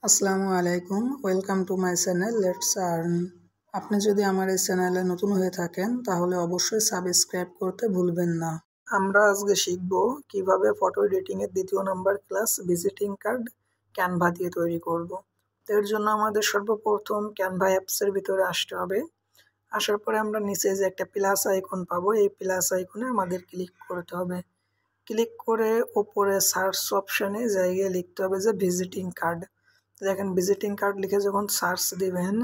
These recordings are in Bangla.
আসসালামু আলাইকুম, welcome to my channel let's earn. আপনি যদি আমার এই চ্যানেলে নতুন হয়ে থাকেন তাহলে অবশ্যই সাবস্ক্রাইব করতে ভুলবেন না। আমরা আজকে শিখব কিভাবে ফটো এডিটিং এর দ্বিতীয় number class visiting card Canva দিয়ে তৈরি করব। এর জন্য আমাদের সর্বপ্রথম ক্যানভা অ্যাপসের ভিতরে আসতে হবে। আসার পরে আমরা নিচে যে একটা প্লাস আইকন পাবো, এই প্লাস আইকনে আমাদের ক্লিক করতে হবে। ক্লিক করে ওপরে সার্চ অপশানে জায়গায় লিখতে হবে যে ভিজিটিং কার্ড। দেখেন ভিজিটিং কার্ড লিখে যখন সার্চ দিবেন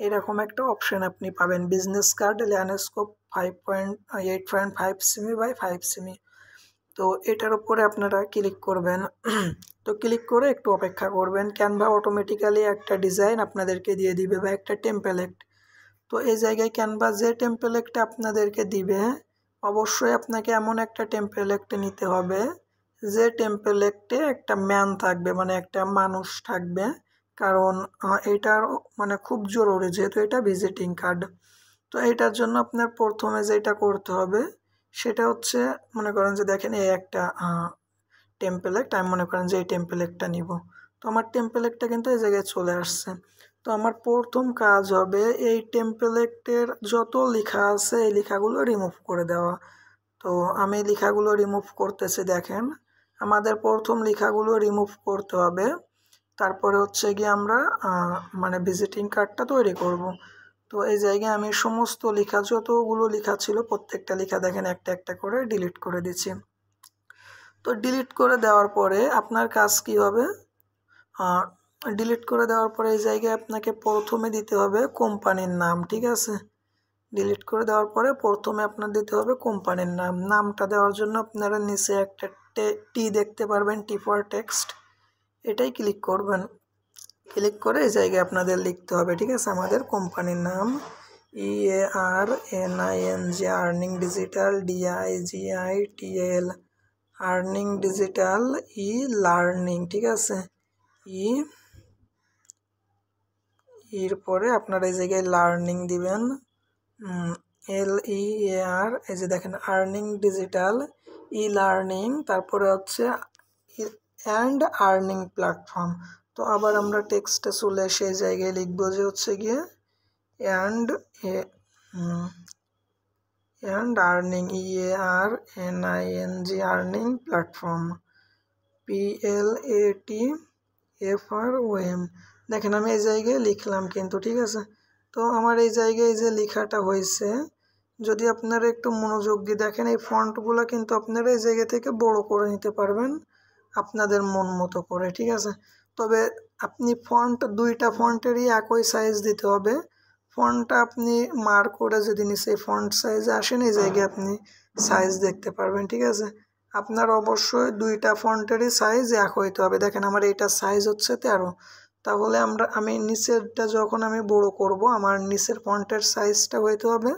এরকম একটা অপশন আপনি পাবেন, বিজনেস কার্ড ল্যান্ডস্কোপ 5.8.5 সেমি বাই 5 সেমি। তো এটার উপরে আপনারা ক্লিক করবেন। তো ক্লিক করে একটু অপেক্ষা করবেন। ক্যানভা অটোমেটিক্যালি একটা ডিজাইন আপনাদেরকে দিয়ে দিবে বা একটা টেমপ্লেট। তো এই জায়গায় ক্যানভা যে টেমপ্লেটটা আপনাদেরকে দিবে অবশ্যই আপনাকে এমন একটা টেমপ্লেট নিতে হবে যে টেমপ্লেটে একটা ম্যান থাকবে, মানে একটা মানুষ থাকবে। কারণ এটার মানে খুব জরুরি, যেহেতু এটা ভিজিটিং কার্ড। তো এটার জন্য আপনার প্রথমে যেটা করতে হবে সেটা হচ্ছে, মনে করেন যে দেখেন এই একটা টেমপ্লেট, আমি মনে করেন যে এই টেমপ্লেটটা নিব। তো আমার টেমপ্লেটটা কিন্তু এই জায়গায় চলে আসছে। তো আমার প্রথম কাজ হবে এই টেমপ্লেটের যত লেখা আছে এই লেখাগুলো রিমুভ করে দেওয়া। তো আমি লেখাগুলো রিমুভ করতেছি। দেখেন আমাদের প্রথম লেখাগুলো রিমুভ করতে হবে, তারপরে হচ্ছে গিয়ে আমরা মানে ভিজিটিং কার্ডটা তৈরি করব। তো এই জায়গায় আমি সমস্ত লেখা যতগুলো লেখা ছিল প্রত্যেকটা লেখা দেখেন একটা একটা করে ডিলিট করে দিচ্ছি। তো ডিলিট করে দেওয়ার পরে আপনার কাজ কি হবে, ডিলিট করে দেওয়ার পরে এই জায়গায় আপনাকে প্রথমে দিতে হবে কোম্পানির নাম। ঠিক আছে, ডিলিট করে দেওয়ার পরে প্রথমে আপনার দিতে হবে কোম্পানির নাম। নামটা দেওয়ার জন্য আপনারা নিচে একটা টি দেখতে পারবেন, টি ফর টেক্সট, এটাই ক্লিক করবেন। ক্লিক করে এই জায়গায় আপনাদের লিখতে হবে, ঠিক আছে, আমাদের কোম্পানির নাম EARNING, earning digital, DIGITAL, earning digital, learning. ঠিক আছে, এর পরে আপনারা এই জায়গায় লার্নিং দিবেন, LEAR, এই যে দেখেন আর্নিং ডিজিটাল, লার্নিং, তারপরে হচ্ছে অ্যান্ড আর্নিং প্ল্যাটফর্ম। তো আবার আমরা টেক্সটে চলে সেই জায়গায় লিখবো যে হচ্ছে গিয়ে and earning, EARNING, earning platform, PLATFROM। দেখেন আমি এই জায়গায় লিখলাম কিন্তু, ঠিক আছে। তো আমার এই জায়গায় যে লেখাটা হয়েছে, যদি আপনারা একটু মনোযোগ দিয়ে দেখেন এই ফন্টগুলো কিন্তু আপনারা এই জায়গা থেকে বড় করে নিতে পারবেন আপনাদের মন মতো করে, ঠিক আছে। তবে আপনি দুইটা ফন্টেরই একই সাইজ দিতে হবে। ফন্টটা আপনি মার্ক করে যদি নিচে ফন্ট সাইজে আসেন এই জায়গায় আপনি সাইজ দেখতে পারবেন, ঠিক আছে। আপনার অবশ্যই দুইটা ফন্টেরই সাইজ এক হইতে হবে। দেখেন আমার এইটার সাইজ হচ্ছে 13, তাহলে আমি নিচেরটা যখন আমি বড় করব আমার নিচের ফন্টের সাইজটা হইতে হবে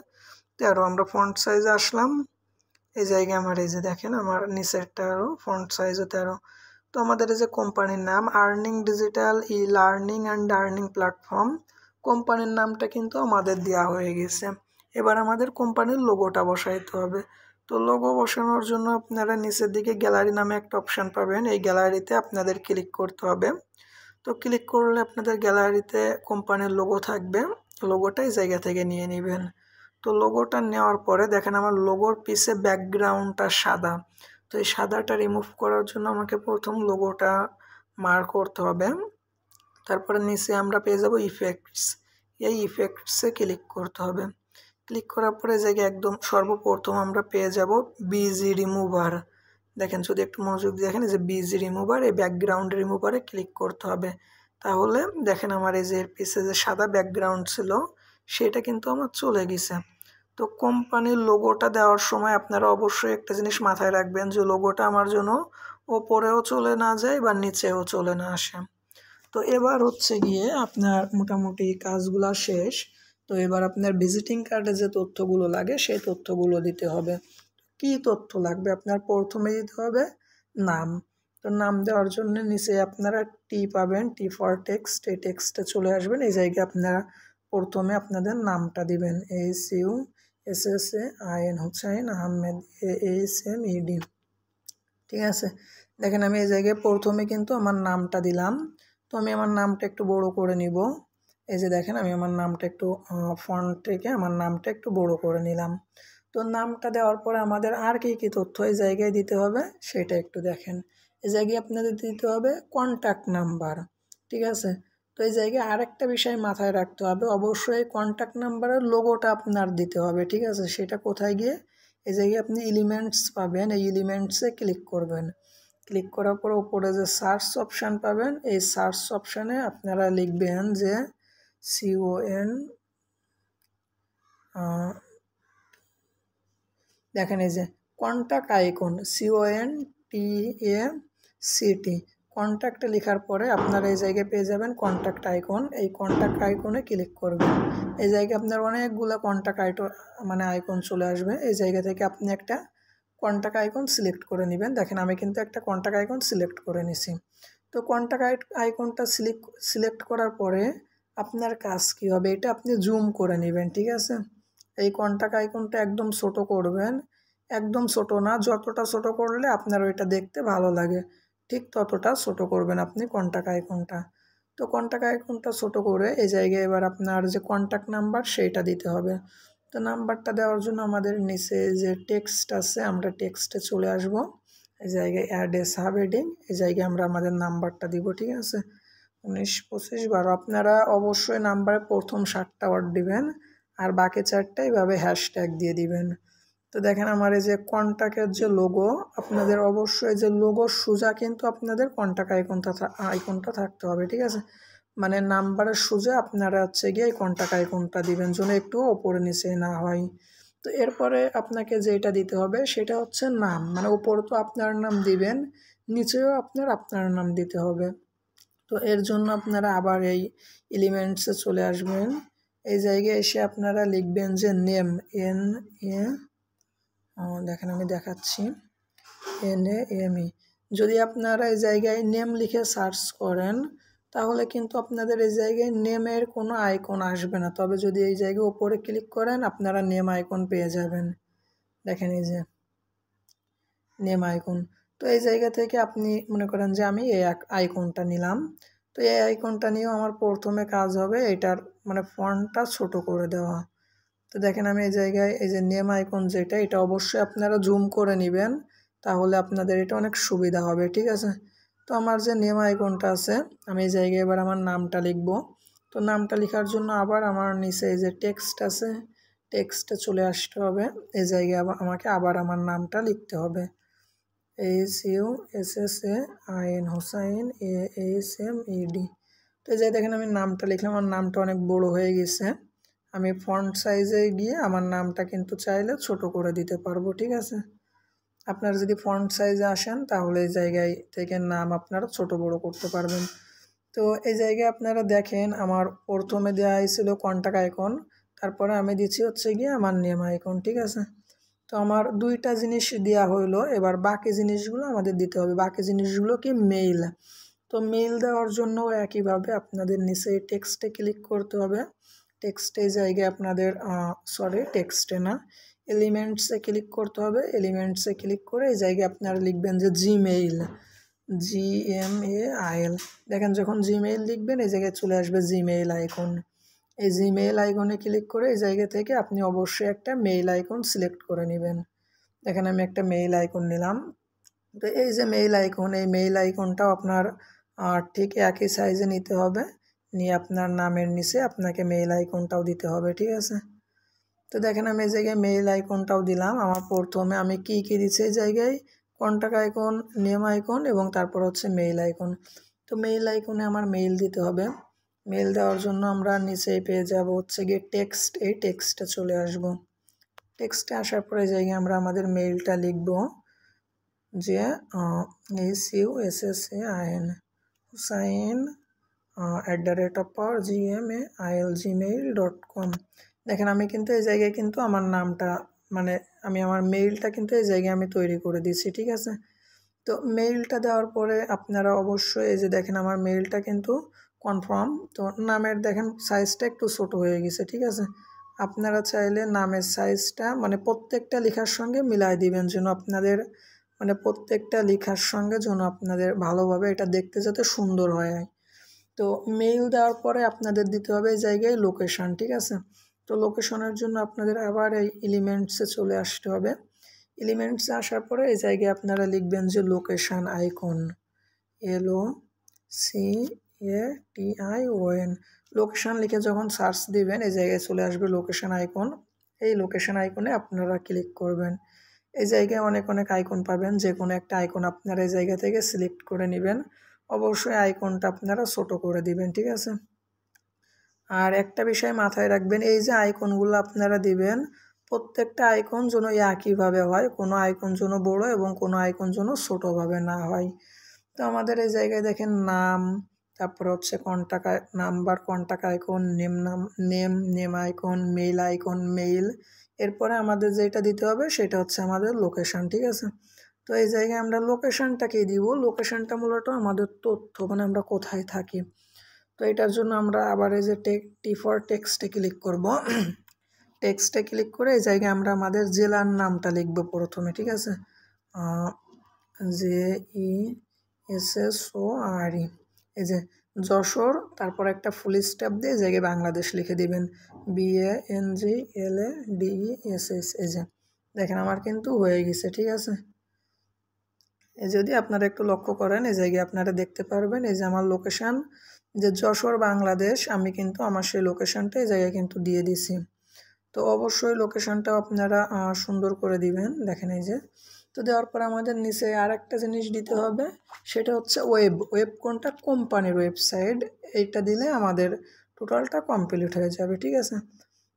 13। আমরা ফন্ট সাইজে আসলাম, এই জায়গায় আমার এই যে দেখেন আমার নিচেরটারও ফন্ট সাইজও 13। তো আমাদের এই যে কোম্পানির নাম earning digital, learning and earning platform, কোম্পানির নামটা কিন্তু আমাদের দেওয়া হয়ে গেছে। এবার আমাদের কোম্পানির লোগোটা বসাইতে হবে। তো লোগো বসানোর জন্য আপনারা নিচের দিকে গ্যালারি নামে একটা অপশান পাবেন, এই গ্যালারিতে আপনাদের ক্লিক করতে হবে। তো ক্লিক করলে আপনাদের গ্যালারিতে কোম্পানির লোগো থাকবে, লোগোটা এই জায়গা থেকে নিয়ে নেবেন। তো লোগোটা নেওয়ার পরে দেখেন আমার লোগোর পিছে ব্যাকগ্রাউন্ডটা সাদা। তো এই সাদাটা রিমুভ করার জন্য আমাকে প্রথম লোগোটা মার্ক করতে হবে। তারপরে নিচে আমরা পেয়ে যাব ইফেক্টস, এই ইফেক্টসে ক্লিক করতে হবে। ক্লিক করার পরে জায়গায় একদম সর্বপ্রথম আমরা পেয়ে যাব বিজি রিমুভার। দেখেন যদি একটু মনোযোগ দিয়ে দেখেন যে বিজি রিমুভার, এই ব্যাকগ্রাউন্ড রিমুভারে ক্লিক করতে হবে। তাহলে দেখেন আমার এই যে এর পিছে যে সাদা ব্যাকগ্রাউন্ড ছিল সেটা কিন্তু আমার চলে গেছে। তো কোম্পানির লোগোটা দেওয়ার সময় আপনারা অবশ্যই একটা জিনিস মাথায় রাখবেন যে লোগোটা আমার জন্য ওপরেও চলে না যায় বা নিচেও চলে না আসে। তো এবার হচ্ছে গিয়ে আপনার মোটামুটি কাজগুলো শেষ। তো এবার আপনার ভিজিটিং কার্ডে যে তথ্যগুলো লাগে সেই তথ্যগুলো দিতে হবে। কি তথ্য লাগবে, আপনার প্রথমে দিতে হবে নাম। তো নাম দেওয়ার জন্য নিচে আপনারা টি পাবেন, টি ফর টেক্সট, এই টেক্সটে চলে আসবেন। এই জায়গায় আপনারা প্রথমে আপনাদের নামটা দিবেন, HUSSAIN, হুসাইন আহমেদ, AHMED। ঠিক আছে, দেখেন আমি এই জায়গায় প্রথমে কিন্তু আমার নামটা দিলাম। তো আমি আমার নামটা একটু বড় করে নিব। এই যে দেখেন আমি আমার নামটা একটু ফন্ট থেকে আমার নামটা একটু বড় করে নিলাম। তো নামটা দেওয়ার পরে আমাদের আর কী তথ্য এই জায়গায় দিতে হবে সেটা একটু দেখেন। এই জায়গায় আপনাদের দিতে হবে কন্ট্যাক্ট নাম্বার, ঠিক আছে। তো এই জায়গায় আরেকটা বিষয় মাথায় রাখতে হবে, অবশ্যই কন্ট্যাক্ট নাম্বারের লোগোটা আপনার দিতে হবে, ঠিক আছে। সেটা কোথায় গিয়ে এই জায়গায় আপনি এলিমেন্টস পাবেন, এই এলিমেন্টসে ক্লিক করবেন। ক্লিক করার পর উপরে যে সার্চ অপশান পাবেন, এই সার্চ অপশানে আপনারা লিখবেন যে CON, দেখেন এই যে কন্ট্যাক্ট আইকন CONTACT, কন্ট্যাক্টে লেখার পরে আপনারা এই জায়গায় পেয়ে যাবেন কন্ট্যাক্ট আইকন। এই কন্ট্যাক্ট আইকনে ক্লিক করবেন। এই জায়গায় আপনার অনেকগুলো কন্ট্যাক্ট আইকন চলে আসবে। এই জায়গা থেকে আপনি একটা কন্ট্যাক্ট আইকন সিলেক্ট করে নেবেন। দেখেন আমি কিন্তু একটা কন্ট্যাক্ট আইকন সিলেক্ট করে নিছি। তো কন্ট্যাক্ট আইকনটা সিলেক্ট করার পরে আপনার কাজ কী হবে, এটা আপনি জুম করে নেবেন, ঠিক আছে। এই কন্ট্যাক্ট আইকনটা একদম ছোট করবেন, একদম ছোট না, যতটা ছোট করলে আপনার ওইটা দেখতে ভালো লাগে ঠিক ততটা ছোট করবেন আপনি কন্ট্যাক্ট আইকনটা। তো কন্ট্যাক্ট আইকনটা ছোট করে এই জায়গায় এবার আপনার যে কন্ট্যাক্ট নাম্বার সেইটা দিতে হবে। তো নাম্বারটা দেওয়ার জন্য আমাদের নিচে যে টেক্সট আছে, আমরা টেক্সটে চলে আসব। এই জায়গায় অ্যাড এ সাব হেডিং, এই জায়গায় আমরা আমাদের নাম্বারটা দিব, ঠিক আছে। 19, 25, 12। আপনারা অবশ্যই নাম্বারে প্রথম 7টা ওয়ার্ড দিবেন আর বাকি 4টা এইভাবে হ্যাশট্যাগ দিয়ে দিবেন। তো দেখেন আমার এই যে কন্ট্যাক্টের যে লোগো, আপনাদের অবশ্যই যে লোগো সোজা কিন্তু আপনাদের কন্ট্যাক্ট আইকনটা থাকতে হবে, ঠিক আছে। মানে নাম্বারের সোজা আপনারা হচ্ছে গিয়ে এই কন্ট্যাক্ট আইকনটা দিবেন যেন একটু ওপরে নিচে না হয়। তো এরপরে আপনাকে যেটা দিতে হবে সেটা হচ্ছে নাম, মানে উপরে তো আপনার নাম দিবেন, নিচেও আপনার নাম দিতে হবে। তো এর জন্য আপনারা আবার এই এলিমেন্টসে চলে আসবেন। এই জায়গায় এসে আপনারা লিখবেন যে নেম, দেখেন আমি দেখাচ্ছি, NAME। যদি আপনারা এই জায়গায় নেম লিখে সার্চ করেন তাহলে কিন্তু আপনাদের এই জায়গায় নেমের কোনো আইকন আসবে না, তবে যদি এই জায়গায় উপরে ক্লিক করেন আপনারা নেম আইকন পেয়ে যাবেন। দেখেন এই যে নেম আইকন। তো এই জায়গা থেকে আপনি মনে করেন যে আমি এই আইকনটা নিলাম। তো এই আইকনটা নিয়েও আমার প্রথমে কাজ হবে এটার মানে ফন্টটা ছোট করে দেওয়া। তো দেখেন আমি এই জায়গায় এই যে নেম আইকন যেটা, এটা অবশ্যই আপনারা জুম করে নেবেন, তাহলে আপনাদের এটা অনেক সুবিধা হবে, ঠিক আছে। তো আমার যে নেম আইকনটা আছে, আমি এই জায়গায় এবার আমার নামটা লিখব। তো নামটা লেখার জন্য আবার আমার নিচে এই যে টেক্সট আছে, টেক্সটে চলে আসতে হবে। এই জায়গায় আমাকে আবার আমার নামটা লিখতে হবে, HUSSAIN, হোসাইন, AHMED। তো এই যে দেখেন আমি নামটা লিখলাম, আমার নামটা অনেক বড় হয়ে গেছে। আমি ফন্ট সাইজে গিয়ে আমার নামটা কিন্তু চাইলে ছোট করে দিতে পারবো, ঠিক আছে। আপনারা যদি ফন্ট সাইজে আসেন তাহলে এই জায়গায় থেকে নাম আপনারা ছোট বড় করতে পারবেন। তো এই জায়গায় আপনারা দেখেন আমার প্রথমে দেওয়া হয়েছিল কন্ট্যাক্ট আইকন, তারপরে আমি দিচ্ছি হচ্ছে গিয়ে আমার নেম আইকন, ঠিক আছে। তো আমার 2টা জিনিস দেওয়া হইলো, এবার বাকি জিনিসগুলো আমাদের দিতে হবে। বাকি জিনিসগুলো কি, মেইল। তো মেইল দেওয়ার জন্য একইভাবে আপনাদের নিচে টেক্সটে ক্লিক করতে হবে। টেক্সটে জায়গায় আপনাদের টেক্সটে না, এলিমেন্টসে ক্লিক করতে হবে। এলিমেন্টসে ক্লিক করে এই জায়গায় আপনারা লিখবেন যে জিমেইল, GMAIL। দেখেন যখন জিমেইল লিখবেন এই জায়গায় চলে আসবে জিমেইল আইকন। এই জিমেইল আইকনে ক্লিক করে এই জায়গা থেকে আপনি অবশ্যই একটা মেইল আইকন সিলেক্ট করে নেবেন। দেখেন আমি একটা মেইল আইকন নিলাম। তো এই যে মেইল আইকন, এই মেইল আইকনটাও আপনার ঠিক একই সাইজে নিতে হবে, নিয়ে আপনার নামের নিচে আপনাকে মেইল আইকনটাও দিতে হবে, ঠিক আছে। তো দেখেন আমি এই জায়গায় মেইল আইকনটাও দিলাম। আমার প্রথমে আমি কী দিচ্ছি এই জায়গায় কন্ট্যাক্ট আইকন, নেম আইকন এবং তারপর হচ্ছে মেইল আইকন। তো মেইল আইকনে আমার মেইল দিতে হবে। মেইল দেওয়ার জন্য আমরা নিচেই পেয়ে যাব হচ্ছে গিয়ে টেক্সট, এই টেক্সটে চলে আসব। টেক্সটে আসার পরে জায়গায় আমরা আমাদের মেইলটা লিখব যে HUSSAIN, হোসাইন @gmail.com। দেখেন আমি কিন্তু এই জায়গায় কিন্তু আমার নামটা মানে আমি আমার মেইলটা কিন্তু এই জায়গায় আমি তৈরি করে দিচ্ছি, ঠিক আছে। তো মেইলটা দেওয়ার পরে আপনারা অবশ্যই এই যে দেখেন আমার মেইলটা কিন্তু কনফার্ম। তো নামের দেখেন সাইজটা একটু ছোট হয়ে গেছে, ঠিক আছে। আপনারা চাইলে নামের সাইজটা মানে প্রত্যেকটা লেখার সঙ্গে মিলাই দিবেন যেন আপনাদের মানে প্রত্যেকটা লেখার সঙ্গে যেন আপনাদের ভালোভাবে এটা দেখতে যাতে সুন্দর হয়। তো মেইল দেওয়ার পরে আপনাদের দিতে হবে এই জায়গায় লোকেশান, ঠিক আছে। তো লোকেশনের জন্য আপনাদের আবার এই এলিমেন্টসে চলে আসতে হবে। এলিমেন্টসে আসার পরে এই জায়গায় আপনারা লিখবেন যে লোকেশান আইকন, LOCATION। লোকেশান লিখে যখন সার্চ দিবেন এই জায়গায় চলে আসবে লোকেশান আইকন। এই লোকেশান আইকনে আপনারা ক্লিক করবেন। এই জায়গায় অনেক আইকন পাবেন, যে কোনো একটা আইকন আপনারা এই জায়গা থেকে সিলেক্ট করে নেবেন। অবশ্যই আইকনটা আপনারা ছোট করে দিবেন, ঠিক আছে। আর একটা বিষয় মাথায় রাখবেন, এই যে আইকনগুলো আপনারা দিবেন প্রত্যেকটা আইকন যেন একইভাবে হয়, কোনো আইকন যেন বড় এবং কোনো আইকন যেন ছোটোভাবে না হয়। তো আমাদের এই জায়গায় দেখেন নাম, তারপর হচ্ছে contact number, contact icon, name icon, mail icon, mail. এরপরে আমাদের যেটা দিতে হবে সেটা হচ্ছে আমাদের লোকেশান, ঠিক আছে। তো এই জায়গায় আমরা লোকেশানটাকেই দিব। লোকেশানটা মূলত আমাদের তথ্য, মানে আমরা কোথায় থাকি। তো এটার জন্য আমরা আবার এই যে টি ফর টেক্সটে ক্লিক করব। টেক্সটে ক্লিক করে এই জায়গায় আমরা আমাদের জেলার নামটা লিখব প্রথমে, ঠিক আছে। JESSORE, এই যে যশোর, তারপর একটা ফুল স্টপ দিয়ে এই জায়গায় বাংলাদেশ লিখে দিবেন, BANGLADESS। এই যে দেখেন আমার কিন্তু হয়ে গেছে, ঠিক আছে। এই যদি আপনারা একটু লক্ষ্য করেন এই জায়গায় আপনারা দেখতে পারবেন এই যে আমার লোকেশান যে যশোর বাংলাদেশ, আমি কিন্তু আমার সেই লোকেশানটা এই জায়গায় কিন্তু দিয়ে দিছি। তো অবশ্যই লোকেশানটাও আপনারা সুন্দর করে দিবেন, দেখেন এই যে। তো দেওয়ার পর আমাদের নিচে আর একটা জিনিস দিতে হবে, সেটা হচ্ছে ওয়েব কোনটা, কোম্পানির ওয়েবসাইট। এইটা দিলে আমাদের টোটালটা কমপ্লিট হয়ে যাবে, ঠিক আছে।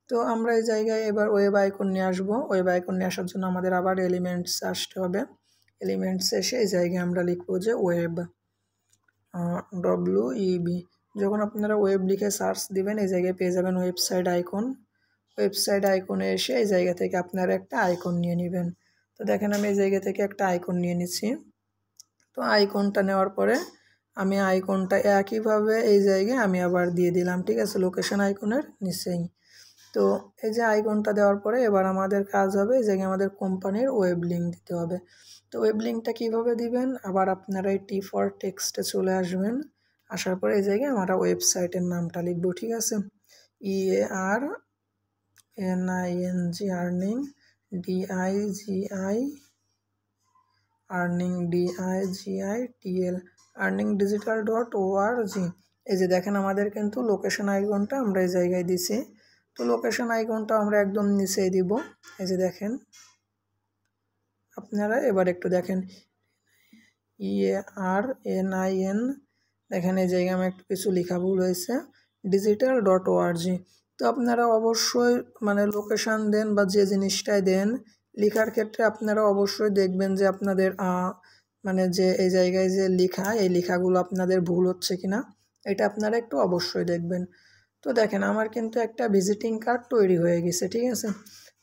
তো আমরা এই জায়গায় এবার ওয়েব আইকন নিয়ে আসবো। ওয়েব আইকন নিয়ে আসার জন্য আমাদের আবার এলিমেন্টস আসতে হবে। এলিমেন্টস এসে এই জায়গায় আমরা লিখবো যে ওয়েব, WEB। যখন আপনারা ওয়েব লিখে সার্চ দিবেন এই জায়গায় পেয়ে যাবেন ওয়েবসাইট আইকন। ওয়েবসাইট আইকনে এসে এই জায়গা থেকে আপনারা একটা আইকন নিয়ে নেবেন। তো দেখেন আমি এই জায়গা থেকে একটা আইকন নিয়ে নিচ্ছি। তো আইকনটা নেওয়ার পরে আমি আইকনটা একইভাবে এই জায়গায় আমি আবার দিয়ে দিলাম, ঠিক আছে, লোকেশন আইকনের নিচেই। তো এই যে আইকনটা দেওয়ার পরে এবার আমাদের কাজ হবে এই জায়গায় আমাদের কোম্পানির ওয়েব লিঙ্ক দিতে হবে। তো ওয়েব লিঙ্কটা কীভাবে দিবেন, আবার আপনারা এই টি ফর টেক্সটে চলে আসবেন। আসার পরে এই জায়গায় আমরা ওয়েবসাইটের নামটা লিখবো, ঠিক আছে, EARNING, DIGITL, earningdigital.org। এই যে দেখেন আমাদের কিন্তু লোকেশন আইকনটা আমরা এই জায়গায় দিছি। তো লোকেশন আইকনটা আমরা একদম নিচেই দিব, এই যে দেখেন আপনারা। এবার একটু দেখেন EARNIN, দেখেন এই জায়গায় আমার একটু কিছু লেখা ভুল হয়েছে, digital.org। তো আপনারা অবশ্যই মানে লোকেশান দেন বা যে জিনিসটাই দেন লেখার ক্ষেত্রে আপনারা অবশ্যই দেখবেন যে আপনাদের মানে যে এই জায়গায় যে লেখা, এই লেখাগুলো আপনাদের ভুল হচ্ছে কিনা, এটা আপনারা একটু অবশ্যই দেখবেন। তো দেখেন আমার কিন্তু একটা ভিজিটিং কার্ড তৈরি হয়ে গেছে, ঠিক আছে।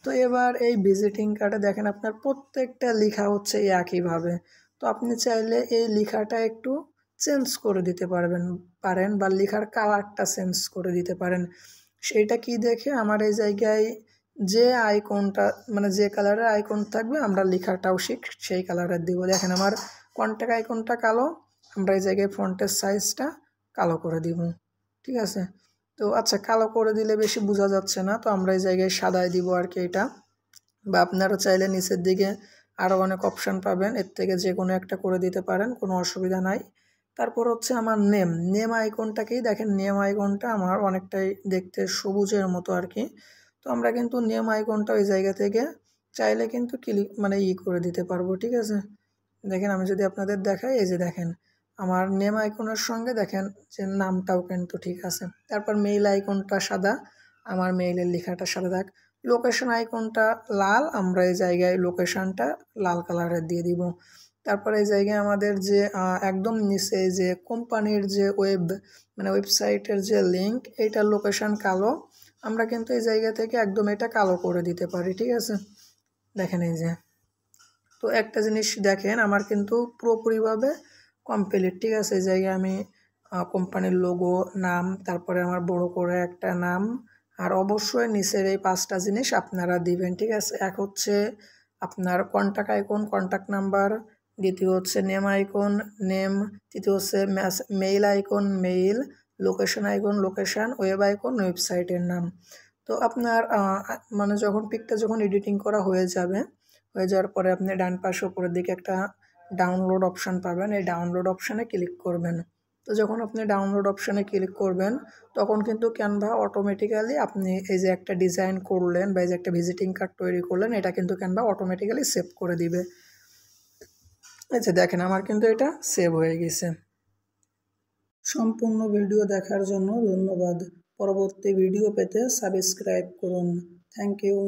তো এবার এই ভিজিটিং কার্ডে দেখেন আপনার প্রত্যেকটা লেখা হচ্ছে একইভাবে। তো আপনি চাইলে এই লেখাটা একটু চেঞ্জ করে দিতে পারেন বা লেখার কালারটা চেঞ্জ করে দিতে পারেন। সেইটা কি দেখে আমার এই জায়গায় যে আইকনটা মানে যে কালারের আইকন থাকবে আমরা লেখাটাও সেই কালারের দিব। দেখেন আমার কন্ট্যাক্ট আইকনটা কালো, আমরা এই জায়গায় ফন্টের সাইজটা কালো করে দিব, ঠিক আছে। তো আচ্ছা, কালো করে দিলে বেশি বোঝা যাচ্ছে না, তো আমরা এই জায়গায় সাদায় দিব আর কি এটা। বা আপনারা চাইলে নিচের দিকে আরও অনেক অপশান পাবেন, এর থেকে যে কোনো একটা করে দিতে পারেন, কোনো অসুবিধা নাই। তারপর হচ্ছে আমার নেম আইকনটাকেই দেখেন, নেম আইকনটা আমার অনেকটাই দেখতে সবুজের মতো আর কি। তো আমরা কিন্তু নেম আইকনটা ওই জায়গা থেকে চাইলে কিন্তু ক্লিক মানে করে দিতে পারবো, ঠিক আছে। দেখেন আমি যদি আপনাদের দেখাই, এই যে দেখেন আমার নেম আইকনের সঙ্গে দেখেন যে নামটাও কিন্তু ঠিক আছে। তারপর মেইল আইকনটা সাদা, আমার মেইলের লেখাটা সাদা থাক। লোকেশন আইকনটা লাল, আমরা এই জায়গায় লোকেশনটা লাল কালারের দিয়ে দিব। তারপর এই জায়গায় আমাদের যে একদম নিচে যে কোম্পানির যে মানে ওয়েবসাইটের যে লিঙ্ক, এইটার লোকেশন কালো, আমরা কিন্তু এই জায়গা থেকে একদম এটা কালো করে দিতে পারি, ঠিক আছে। দেখেন এই যে, তো একটা জিনিস দেখেন আমার কিন্তু পুরোপুরিভাবে কমপ্লিট, ঠিক আছে। এই জায়গায় আমি কোম্পানির লোগো, নাম, তারপরে আমার বড় করে একটা নাম, আর অবশ্যই নিচের এই 5টা জিনিস আপনারা দিবেন, ঠিক আছে। এক হচ্ছে আপনার কন্ট্যাক্ট আইকন, কন্ট্যাক্ট নাম্বার, দ্বিতীয় হচ্ছে নেম আইকন, নেম, তৃতীয় হচ্ছে mail icon, mail, location icon location, web icon ওয়েবসাইটের নাম। তো আপনার মানে যখন পিকটা যখন এডিটিং করা হয়ে যাওয়ার পরে আপনি ডান পাশে উপরের দিকে একটা ডাউনলোড অপশান পাবেন, এই ডাউনলোড অপশানে ক্লিক করবেন। তো যখন আপনি ডাউনলোড অপশানে ক্লিক করবেন তখন কিন্তু ক্যানভা অটোমেটিক্যালি আপনি এই যে একটা ডিজাইন করলেন বা এই যে একটা ভিজিটিং কার্ড তৈরি করলেন, এটা কিন্তু ক্যানভা অটোমেটিক্যালি সেভ করে দিবে। আচ্ছা দেখেন আমার কিন্তু এটা সেভ হয়ে গেছে। সম্পূর্ণ ভিডিও দেখার জন্য ধন্যবাদ। পরবর্তী ভিডিও পেতে সাবস্ক্রাইব করুন। Thank you.